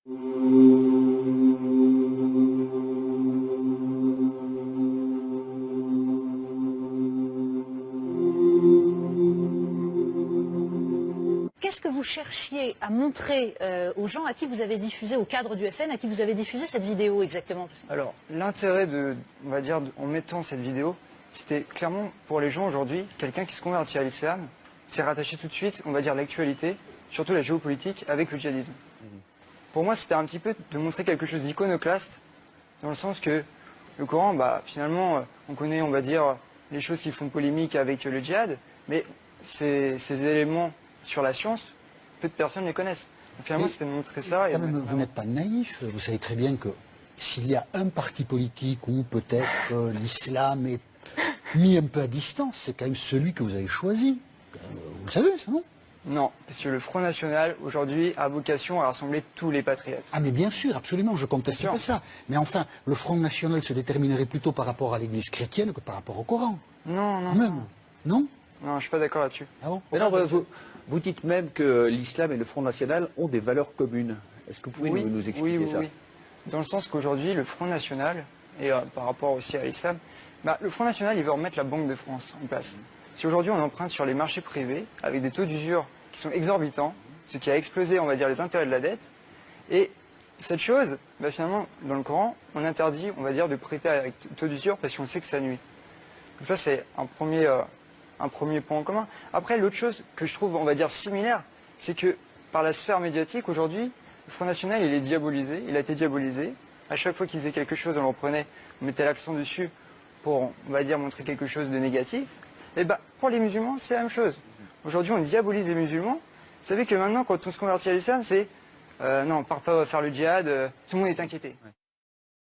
Qu'est-ce que vous cherchiez à montrer aux gens à qui vous avez diffusé, au cadre du FN, à qui vous avez diffusé cette vidéo exactement? Alors, l'intérêt on va dire, en mettant cette vidéo, c'était clairement pour les gens aujourd'hui, quelqu'un qui se convertit à l'islam, s'est rattaché tout de suite, on va dire, l'actualité, surtout la géopolitique, avec le djihadisme. Pour moi, c'était un petit peu de montrer quelque chose d'iconoclaste, dans le sens que le Coran, finalement, on connaît, on va dire, les choses qui font polémique avec le djihad, mais ces éléments sur la science, peu de personnes les connaissent. Donc, finalement, c'était de montrer ça. Quand même, vous n'êtes pas naïf, vous savez très bien que s'il y a un parti politique où peut-être l'islam est mis un peu à distance, c'est quand même celui que vous avez choisi. Vous le savez, ça, non? Non, parce que le Front National, aujourd'hui, a vocation à rassembler tous les patriotes. Ah mais bien sûr, absolument, je conteste pas ça. Mais enfin, le Front National se déterminerait plutôt par rapport à l'Église chrétienne que par rapport au Coran. Non, non. Même. Non? Non, je suis pas d'accord là-dessus. Ah bon? Mais non, vous dites même que l'islam et le Front National ont des valeurs communes. Est-ce que vous pouvez nous expliquer ça? Oui. Dans le sens qu'aujourd'hui, le Front National, et par rapport aussi à l'islam, le Front National, il veut remettre la Banque de France en place. Si aujourd'hui on emprunte sur les marchés privés, avec des taux d'usure qui sont exorbitants, ce qui a explosé, on va dire, les intérêts de la dette, et cette chose, finalement, dans le Coran, on interdit, on va dire, de prêter avec taux d'usure parce qu'on sait que ça nuit. Donc ça, c'est un premier point en commun. Après, l'autre chose que je trouve, on va dire, similaire, c'est que par la sphère médiatique, aujourd'hui, le Front National, il est diabolisé, il a été diabolisé. À chaque fois qu'il faisait quelque chose, on le reprenait, on mettait l'accent dessus pour, on va dire, montrer quelque chose de négatif. Et pour les musulmans, c'est la même chose. Aujourd'hui, on diabolise les musulmans. Vous savez que maintenant, quand on se convertit à l'islam, c'est non, on ne part pas faire le djihad, tout le monde est inquiété.